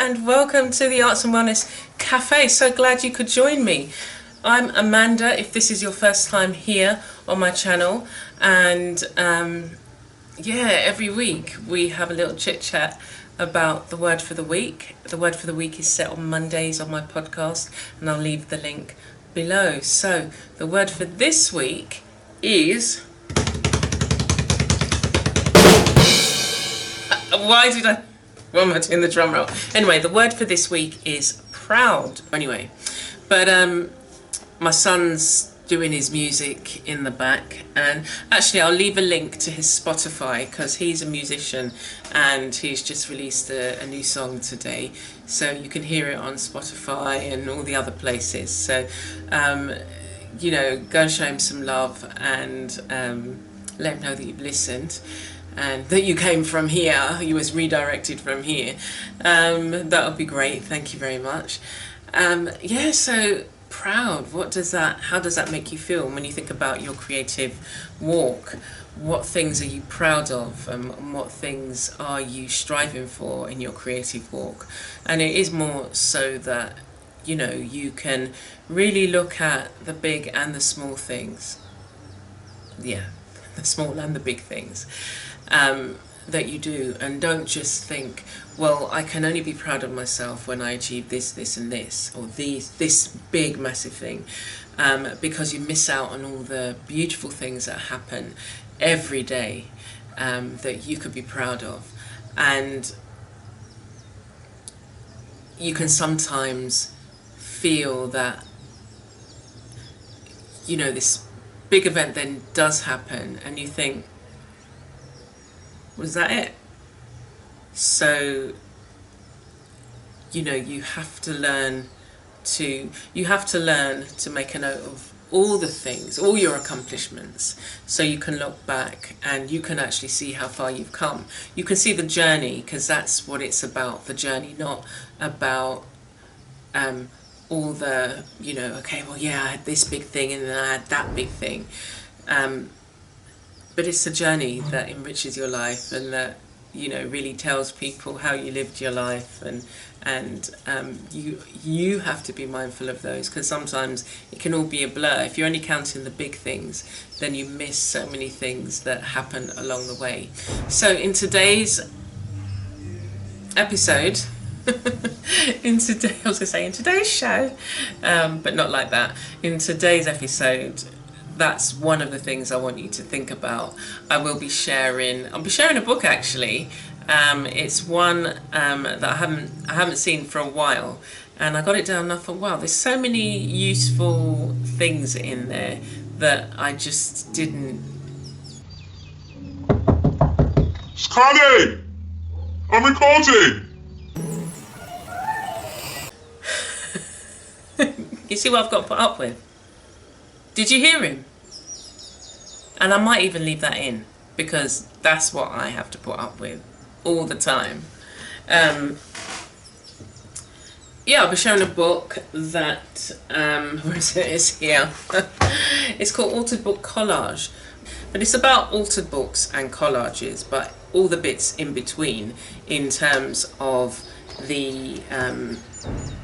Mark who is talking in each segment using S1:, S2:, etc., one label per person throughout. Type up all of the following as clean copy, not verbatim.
S1: and welcome to the Arts and Wellness Café. So glad you could join me. I'm Amanda, if this is your first time here on my channel, and every week we have a little chit chat about the word for the week. The word for the week is set on Mondays on my podcast, and I'll leave the link below. So the word for this week is... Why am I doing the drum roll? Anyway, the word for this week is proud. Anyway, but my son's doing his music in the back, and actually I'll leave a link to his Spotify because he's a musician and he's just released a new song today, so you can hear it on Spotify and all the other places. So go and show him some love and let him know that you've listened and that you came from here, you was redirected from here. That would be great, thank you very much. So proud, how does that make you feel when you think about your creative walk? What things are you proud of, and what things are you striving for in your creative walk? And it is more so that you can really look at the big and the small things, the small and the big things that you do, and don't just think, well, I can only be proud of myself when I achieve this, this and this, or this big massive thing, because you miss out on all the beautiful things that happen every day that you could be proud of. And you can sometimes feel that this big event then does happen and you think, was that it? So you have to learn to make a note of all the things, all your accomplishments, so you can look back and you can actually see how far you've come. You can see the journey, because that's what it's about, the journey, not about all the I had this big thing and then I had that big thing, but it's the journey that enriches your life and that really tells people how you lived your life, and you have to be mindful of those, because sometimes it can all be a blur. If you're only counting the big things, then you miss so many things that happen along the way. So in today's episode in today's show, but not like that, in today's episode, that's one of the things I want you to think about. I'll be sharing a book, actually. It's one that I haven't seen for a while, and I got it down and I thought, wow, there's so many useful things in there that I just didn't.
S2: Scotty! I'm recording!
S1: You see what I've got to put up with? Did you hear him? And I might even leave that in, because that's what I have to put up with all the time. I'll be showing a book that, where is it? It's here. It's called Altered Book Collage. But it's about altered books and collages, but all the bits in between in terms of the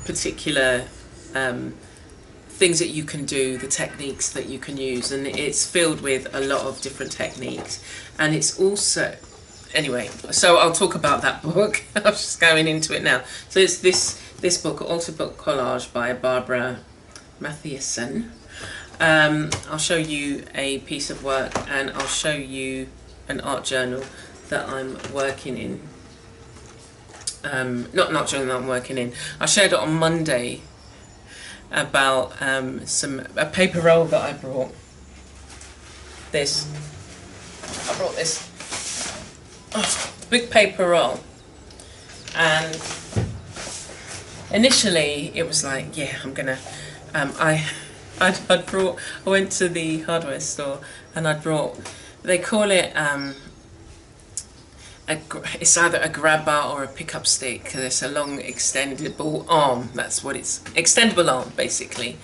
S1: particular things that you can do, the techniques that you can use, and it's filled with a lot of different techniques. And it's also, anyway, so I'll talk about that book. I'm just going into it now. So it's this book, Altered Book Collage by Barbara Matthiasson. I'll show you a piece of work, and I'll show you an art journal that I'm working in. Not journal that I'm working in. I shared it on Monday about a paper roll that I brought. I brought this big paper roll, and initially it was like, I'm gonna I went to the hardware store and I brought, they call it it's either a grab bar or a pickup stick, because it's a long extendable arm. That's what it's, extendable arm basically.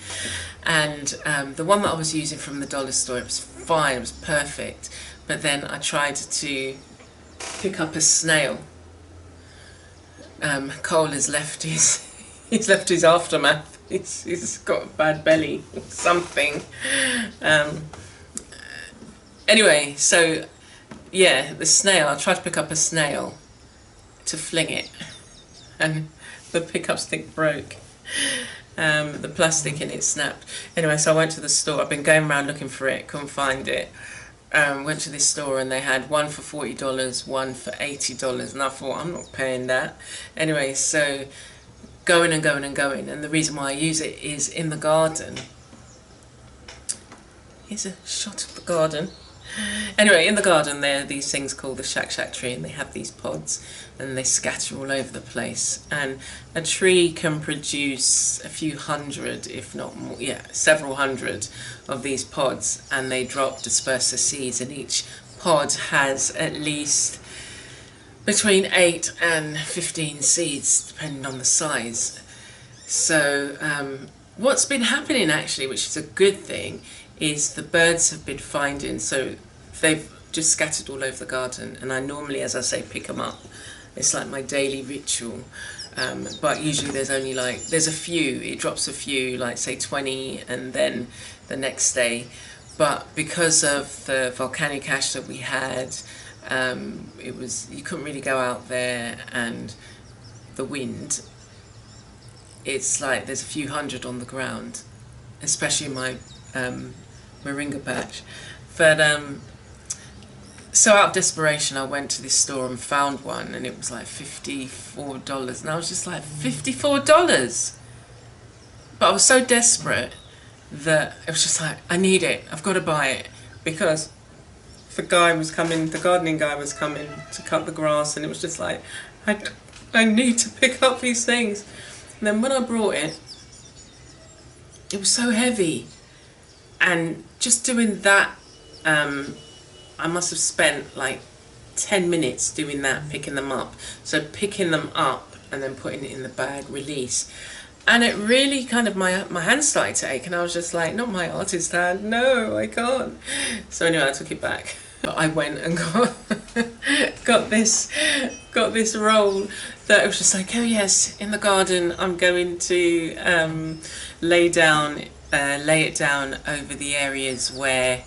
S1: And the one that I was using from the dollar store, it was fine, it was perfect. But then I tried to pick up a snail Cole has left he's left his aftermath. He's got a bad belly or something. Anyway, so yeah, the snail. I tried to pick up a snail to fling it, and the pickup stick broke. The plastic in it snapped. Anyway, so I went to the store. I've been going around looking for it, couldn't find it. Went to this store and they had one for $40, one for $80, and I thought, I'm not paying that. Anyway, so going and going and going, and the reason why I use it is in the garden. Here's a shot of the garden. Anyway, in the garden there are these things called the shack tree, and they have these pods and they scatter all over the place, and a tree can produce a few hundred, if not more, several hundred of these pods, and they disperse the seeds, and each pod has at least between 8 and 15 seeds depending on the size. So what's been happening actually, which is a good thing, is the birds have been finding, so they've just scattered all over the garden, and I normally, as I say, pick them up. It's like my daily ritual, but usually there's a few, it drops a few, like say 20, and then the next day. But because of the volcanic ash that we had, you couldn't really go out there, and the wind, it's like there's a few hundred on the ground, especially in my moringa patch. But so out of desperation, I went to this store and found one, and it was like $54, and I was just like, $54? But I was so desperate that it was just like, I need it, I've got to buy it, because the gardening guy was coming to cut the grass, and it was just like, I need to pick up these things. And then when I brought it, it was so heavy, and just doing that, I must have spent like 10 minutes doing that, picking them up. So picking them up and then putting it in the bag, release. And it really kind of, my hands started to ache, and I was just like, not my artist hand, no, I can't. So anyway, I took it back. But I went and got this roll that it was just like, oh yes, in the garden I'm going to lay it down over the areas where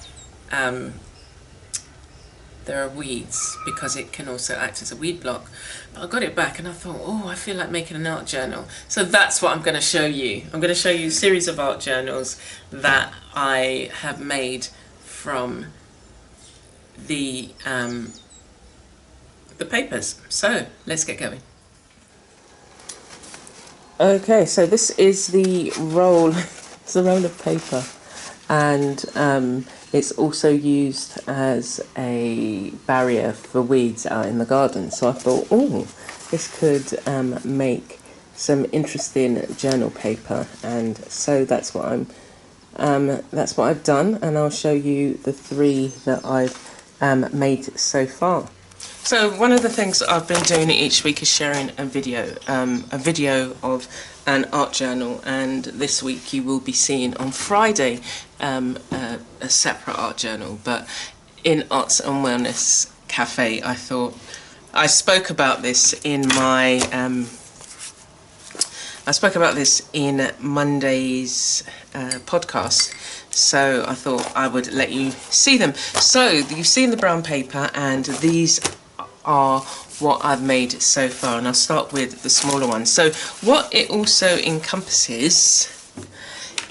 S1: there are weeds, because it can also act as a weed block. But I got it back and I thought, oh, I feel like making an art journal. So that's what I'm going to show you. I'm going to show you a series of art journals that I have made from the papers. So let's get going. Okay, so this is the roll. It's a roll of paper, and it's also used as a barrier for weeds out in the garden. So I thought, oh, this could make some interesting journal paper, and so that's what I've done, and I'll show you the 3 that I've made so far. So one of the things that I've been doing each week is sharing a video of an art journal, and this week you will be seeing on Friday a separate art journal. But in Arts and Wellness Café, I thought, I spoke about this in my Monday's podcast, so I thought I would let you see them. So you've seen the brown paper, and these are what I've made so far, and I'll start with the smaller one. So what it also encompasses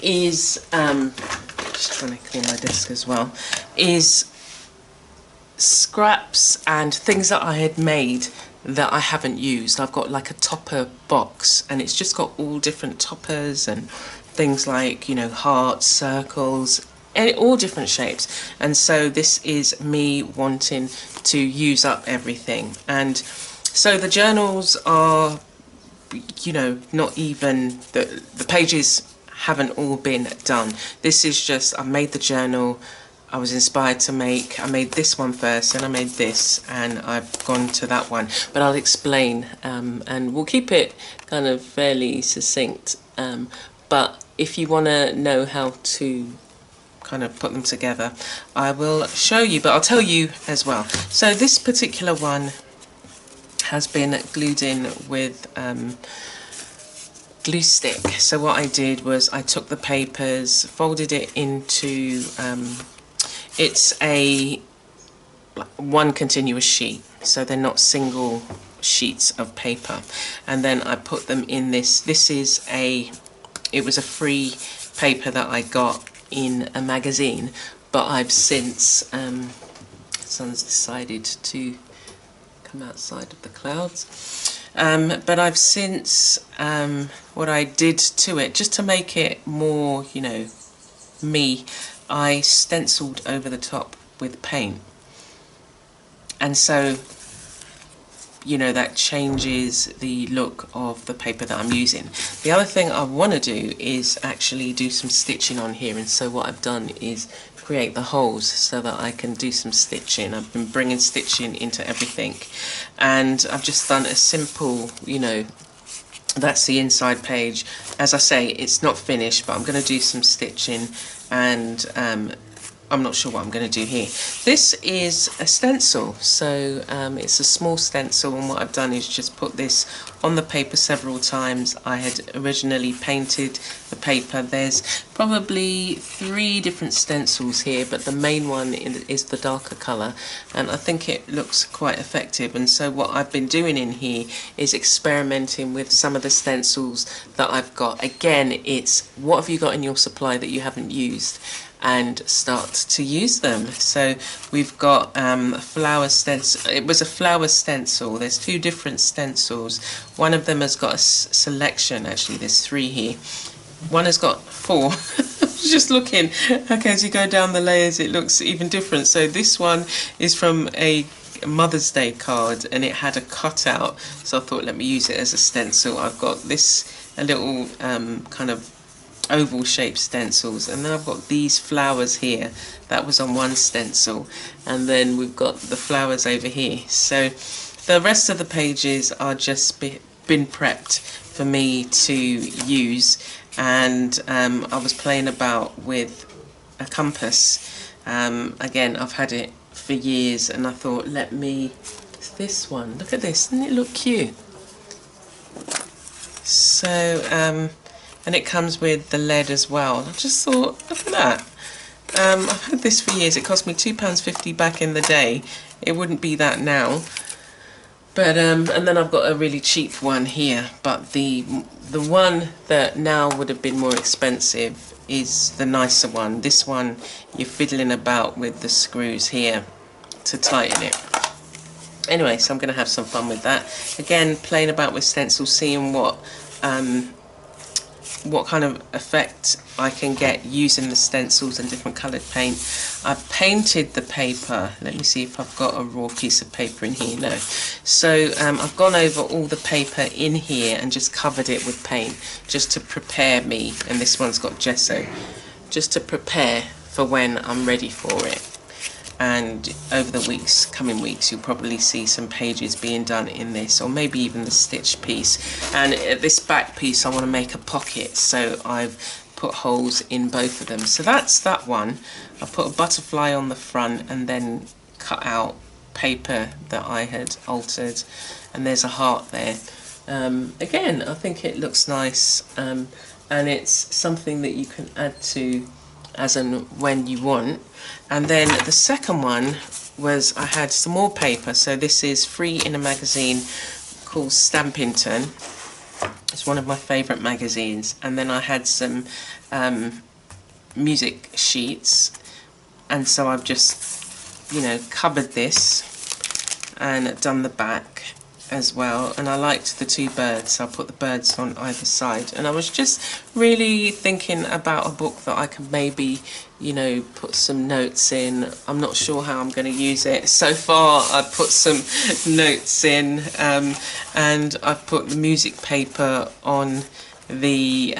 S1: is, just trying to clean my desk as well, is scraps and things that I had made that I haven't used. I've got like a topper box, and it's just got all different toppers and things like, you know, hearts, circles, and all different shapes. And so this is me wanting to use up everything. And so the journals are, you know, not even, the pages haven't all been done. This is just, I made the journal, I was inspired to make, I made this one first, and I made this, and I've gone to that one. But I'll explain, and we'll keep it kind of fairly succinct. But if you want to know how to kind of put them together, I will show you, but I'll tell you as well. So this particular one has been glued in with glue stick. So what I did was I took the papers, folded it into, it's a one continuous sheet, so they're not single sheets of paper, and then I put them in this. It was a free paper that I got in a magazine, but I've since sun's decided to come outside of the clouds, but I've since what I did to it, just to make it more, you know, me, I stenciled over the top with paint. And so, you know, that changes the look of the paper that I'm using. The other thing I want to do is actually do some stitching on here, and so what I've done is create the holes so that I can do some stitching. I've been bringing stitching into everything, and I've just done a simple, you know, that's the inside page. As I say, it's not finished, but I'm going to do some stitching, and I'm not sure what I'm going to do here. This is a stencil, so it's a small stencil, and what I've done is just put this on the paper several times. I had originally painted the paper. There's probably 3 different stencils here, but the main one is the darker colour, and I think it looks quite effective. And so what I've been doing in here is experimenting with some of the stencils that I've got. Again, it's what have you got in your supply that you haven't used, and start to use them. So we've got a flower stencil. It was a flower stencil. There's 2 different stencils. One of them has got a selection. Actually, there's 3 here. One has got 4. Just looking. Okay, as you go down the layers, it looks even different. So this one is from a Mother's Day card, and it had a cutout. So I thought, let me use it as a stencil. I've got a little kind of oval shaped stencils, and then I've got these flowers here. That was on one stencil, and then we've got the flowers over here. So the rest of the pages are just been prepped for me to use, and I was playing about with a compass. Again, I've had it for years, and I thought, it's this one, look at this, doesn't it look cute? So and it comes with the lead as well. I just thought, look at that. I've had this for years. It cost me £2.50 back in the day. It wouldn't be that now. But and then I've got a really cheap one here. But the one that now would have been more expensive is the nicer one. This one, you're fiddling about with the screws here to tighten it. Anyway, so I'm going to have some fun with that. Again, playing about with stencils, seeing what kind of effect I can get using the stencils and different coloured paint. I've painted the paper. Let me see if I've got a raw piece of paper in here. No. So I've gone over all the paper in here and just covered it with paint, just to prepare me, and this one's got gesso, just to prepare for when I'm ready for it. And over the coming weeks, you'll probably see some pages being done in this, or maybe even the stitch piece. And this back piece, I want to make a pocket, so I've put holes in both of them. So that's that one. I put a butterfly on the front, and then cut out paper that I had altered, and there's a heart there. Again, I think it looks nice, and it's something that you can add to as and when you want. And then the second one was, I had some more paper. So this is free in a magazine called Stampington. It's one of my favourite magazines. And then I had some music sheets, and so I've just, you know, covered this and done the back as well. And I liked the 2 birds, so I put the birds on either side. And I was just really thinking about a book that I could maybe, you know, put some notes in. I'm not sure how I'm going to use it. So far I've put some notes in, and I've put the music paper on the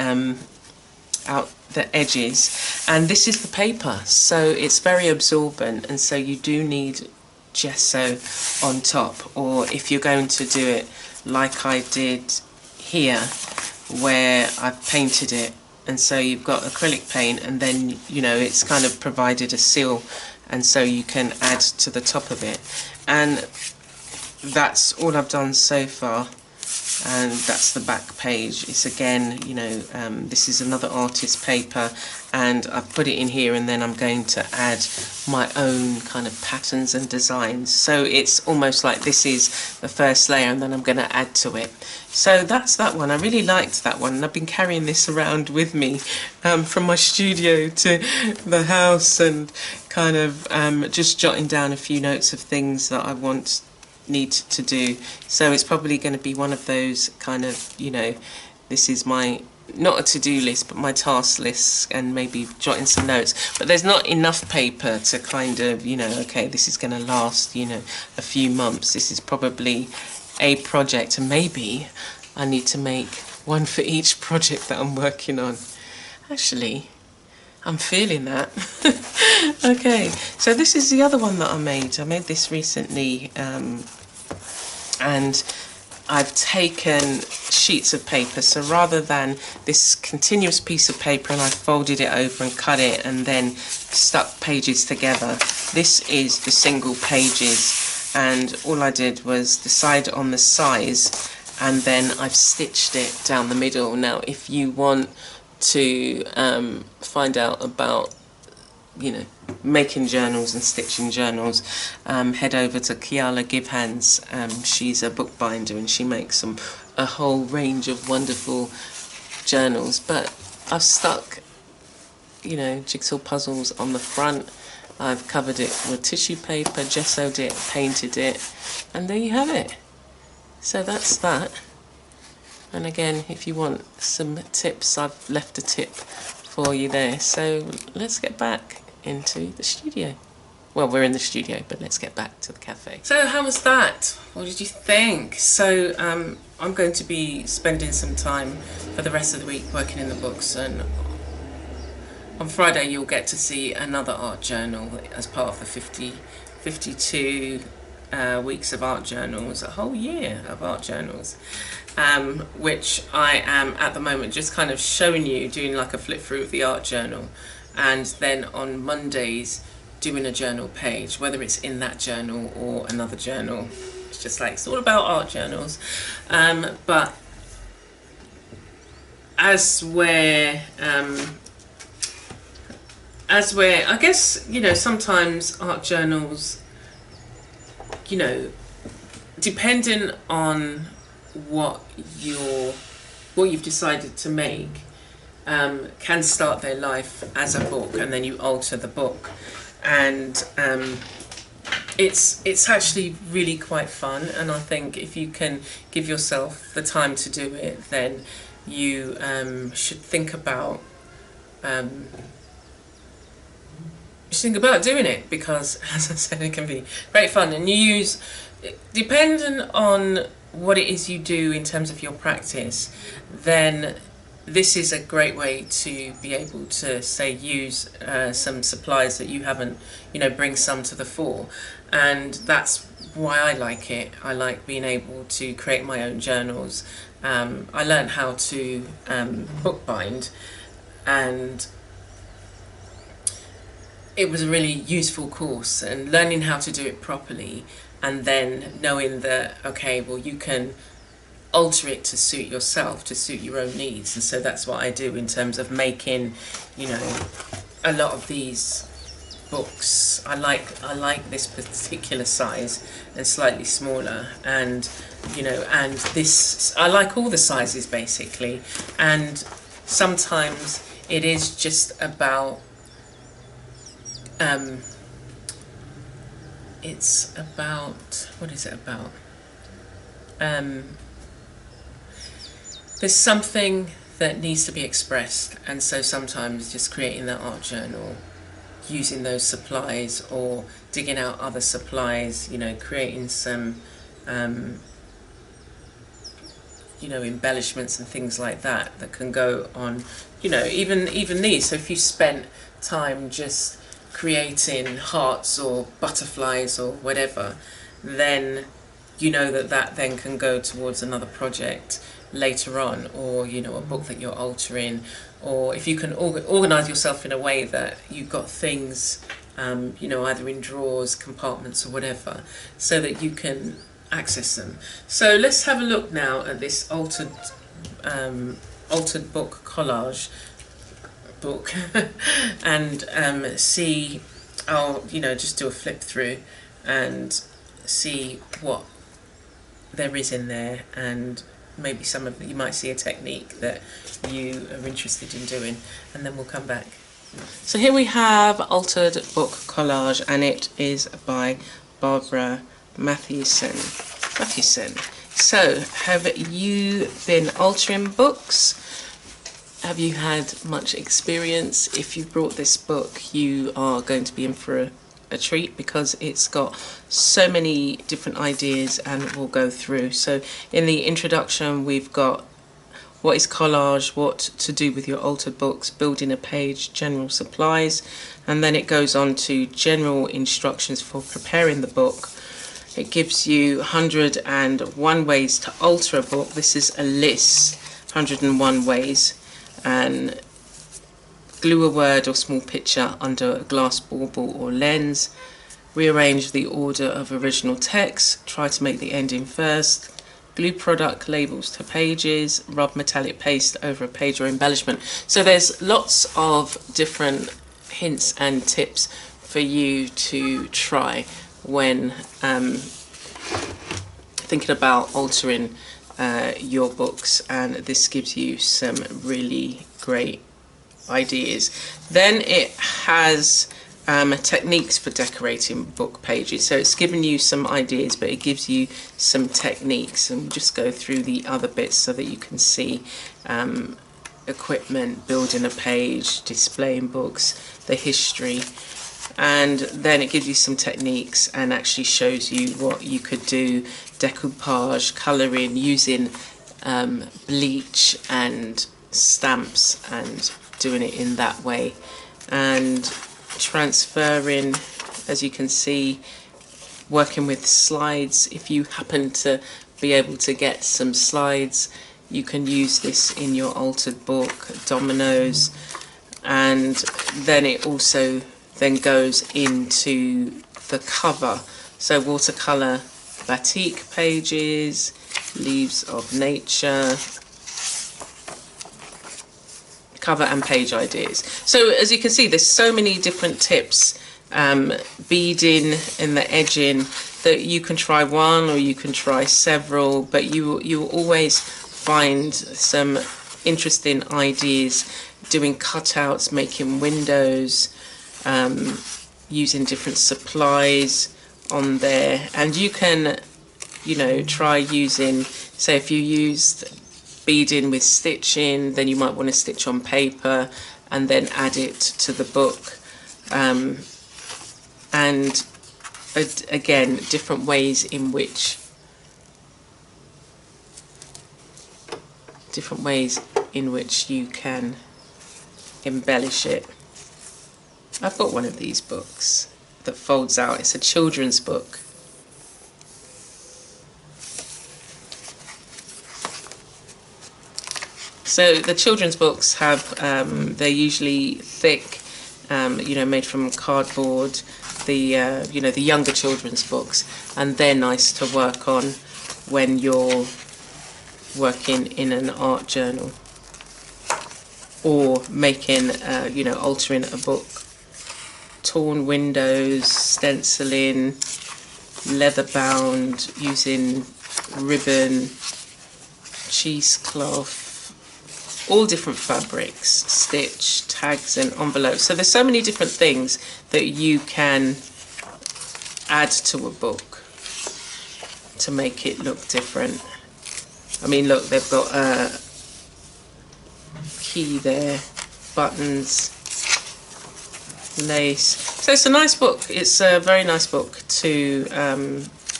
S1: the edges, and this is the paper, so it's very absorbent, and so you do need gesso on top, or if you're going to do it like I did here, where I've painted it, and so you've got acrylic paint, and then, you know, it's kind of provided a seal, and so you can add to the top of it. And that's all I've done so far. And that's the back page. It's again, you know, this is another artist paper, and I've put it in here, and then I'm going to add my own kind of patterns and designs. So it's almost like this is the first layer, and then I'm going to add to it. So that's that one. I really liked that one, and I've been carrying this around with me from my studio to the house, and kind of just jotting down a few notes of things that I need to do. So it's probably going to be one of those kind of, you know, this is my, not a to-do list, but my task list, and maybe jotting some notes. But there's not enough paper to kind of, you know, okay, this is going to last, you know, a few months. This is probably a project, and maybe I need to make one for each project that I'm working on. Actually, I'm feeling that. Okay, so this is the other one that I made. I made this recently, and I've taken sheets of paper, so rather than this continuous piece of paper, and I folded it over and cut it and then stuck pages together, this is the single pages, and all I did was decide on the size, and then I've stitched it down the middle. Now if you want to find out about, you know, making journals and stitching journals, head over to Kiala Givehands. She's a bookbinder, and she makes a whole range of wonderful journals. But I've stuck, you know, jigsaw puzzles on the front. I've covered it with tissue paper, gessoed it, painted it, and there you have it. So that's that. And again, if you want some tips, I've left a tip for you there. So let's get back into the studio. Well, we're in the studio, but let's get back to the cafe. So how was that? What did you think? So I'm going to be spending some time for the rest of the week working in the books, and on Friday you'll get to see another art journal as part of the 52 weeks of art journals, a whole year of art journals, which I am at the moment just kind of showing you, doing like a flip through of the art journal, and then on Mondays doing a journal page, whether it's in that journal or another journal. It's just like, it's all about art journals. But as we're I guess, you know, sometimes art journals, you know, depending on what you've decided to make, can start their life as a book, and then you alter the book, and it's actually really quite fun. And I think if you can give yourself the time to do it, then you should think about doing it, because as I said, it can be great fun. And you use, depending on what it is you do in terms of your practice, then this is a great way to be able to, say, use some supplies that you haven't, you know, bring some to the fore. And that's why I like it. I like being able to create my own journals. I learned how to bookbind, and it was a really useful course, and learning how to do it properly, and then knowing that, okay, well, you can alter it to suit yourself, to suit your own needs. And so that's what I do in terms of making, you know, a lot of these books. I like this particular size and slightly smaller, and, you know, and this, I like all the sizes basically. And sometimes it is just about it's about, what is it about? There's something that needs to be expressed, and so sometimes just creating that art journal, using those supplies, or digging out other supplies, you know, creating some you know, embellishments and things like that that can go on, you know, even these. So if you spent time just creating hearts or butterflies or whatever, then you know that then can go towards another project later on, or, you know, a book that you're altering. Or if you can organize yourself in a way that you've got things, you know, either in drawers, compartments or whatever, so that you can access them. So let's have a look now at this altered book collage book and see. I'll just do a flip through and see what there is in there, and maybe some of you might see a technique that you are interested in doing, and then we'll come back. So here we have Altered Book Collage, and it is by Barbara Mathewson. So, have you been altering books? Have you had much experience? If you brought this book, you are going to be in for a treat, because it's got so many different ideas, and we'll go through. So in the introduction, we've got what is collage, what to do with your altered books, building a page, general supplies, and then it goes on to general instructions for preparing the book. It gives you 101 ways to alter a book. This is a list, 101 ways, and glue a word or small picture under a glass bauble or lens, rearrange the order of original text, try to make the ending first, glue product labels to pages, rub metallic paste over a page or embellishment. So there's lots of different hints and tips for you to try when thinking about altering your books, and this gives you some really great ideas. Then it has techniques for decorating book pages. So it's given you some ideas, but it gives you some techniques, and we'll just go through the other bits so that you can see equipment, building a page, displaying books, the history, and then it gives you some techniques and actually shows you what you could do: decoupage, colouring, using bleach and stamps and doing it in that way, and transferring, as you can see, working with slides. If you happen to be able to get some slides, you can use this in your altered book, dominoes, and then it also then goes into the cover. So watercolour batik pages, leaves of nature, cover and page ideas. So as you can see, there's so many different tips, beading and the edging, that you can try one or you can try several, but you will always find some interesting ideas, doing cutouts, making windows, using different supplies on there. And you can try using, say if you used beading with stitching, then you might want to stitch on paper and then add it to the book, and again, different ways in which you can embellish it. I've got one of these books that folds out. It's a children's book. So the children's books have, they're usually thick, made from cardboard, the younger children's books, and they're nice to work on when you're working in an art journal or making, altering a book. Torn windows, stenciling, leather bound, using ribbon, cheesecloth, all different fabrics, stitch, tags and envelopes. So there's so many different things that you can add to a book to make it look different. I mean, look, they've got a key there, buttons, lace. So it's a nice book. It's a very nice book to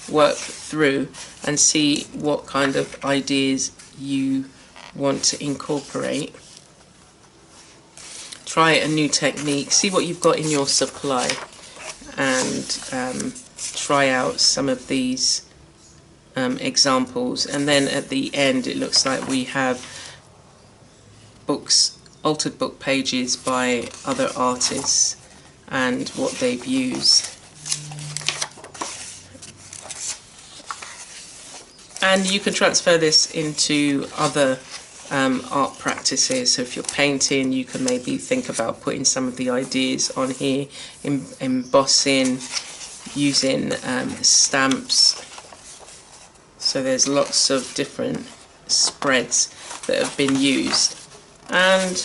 S1: work through and see what kind of ideas you want to incorporate. Try a new technique, see what you've got in your supply, and try out some of these examples. And then at the end it looks like we have books, altered book pages by other artists and what they've used. And you can transfer this into other art practices. So if you're painting, you can maybe think about putting some of the ideas on here, embossing, using stamps. So there's lots of different spreads that have been used, and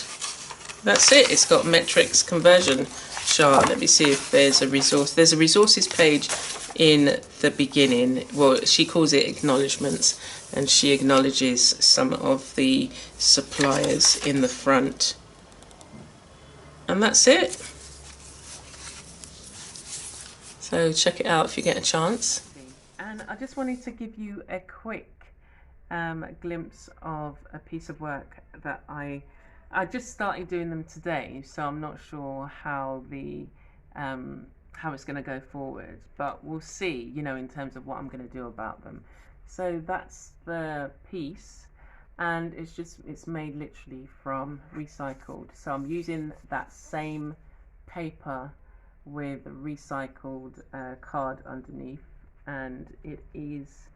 S1: that's it. It's got metrics conversion chart. Let me see if there's a resource. There's a resources page in the beginning. Well, she calls it acknowledgements, and she acknowledges some of the suppliers in the front, and that's it. So check it out if you get a chance. And I just wanted to give you a quick glimpse of a piece of work that I just started doing them today, so I'm not sure how it's going to go forward, but we'll see, you know, in terms of what I'm going to do about them. So that's the piece, and it's made literally from recycled. So I'm using that same paper with recycled card underneath, and it is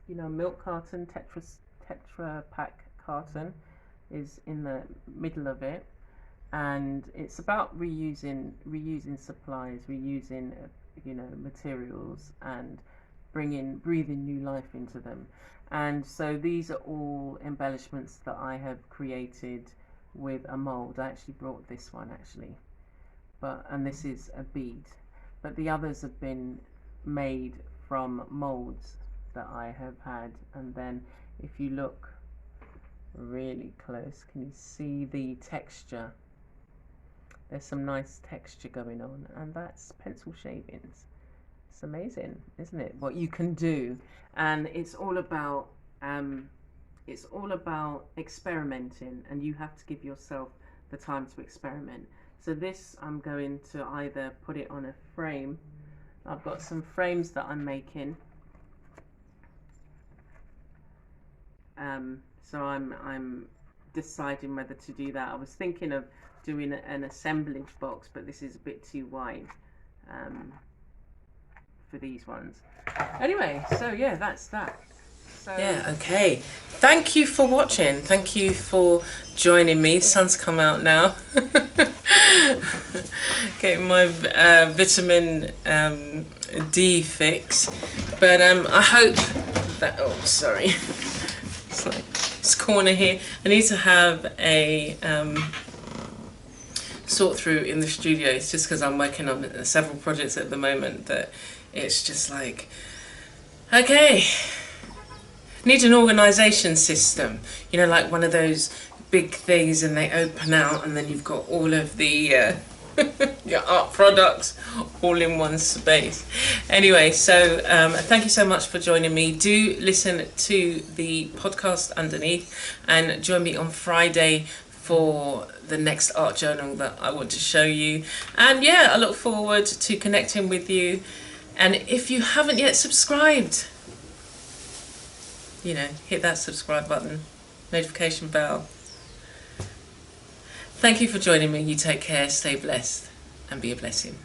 S1: you know, milk carton, tetra pack carton is in the middle of it, and it's about reusing supplies, reusing you know, materials, and breathing new life into them. And so these are all embellishments that I have created with a mold. I actually brought this one actually, and this is a bead, but the others have been made from molds that I have had. And then if you look really close, can you see the texture? There's some nice texture going on, and that's pencil shavings. It's amazing, isn't it, what you can do? And it's all about experimenting, and you have to give yourself the time to experiment. So this, I'm going to either put it on a frame. I've got some frames that I'm making. So I'm deciding whether to do that. I was thinking of doing an assemblage box, but this is a bit too wide for these ones. Anyway, so yeah, that's that. So yeah, okay. Thank you for watching. Thank you for joining me. Sun's come out now. Getting my vitamin D fix. But I hope that, oh sorry. It's like this corner here. I need to have a sort through in the studio. It's just because I'm working on several projects at the moment that it's just like, okay, need an organisation system, you know, like one of those big things, and they open out, and then you've got all of the your art products all in one space. Anyway, so thank you so much for joining me. Do listen to the podcast underneath, and join me on Friday for the next art journal that I want to show you. And yeah, I look forward to connecting with you. And if you haven't yet subscribed, you know, hit that subscribe button, notification bell. Thank you for joining me. You take care, stay blessed, and be a blessing.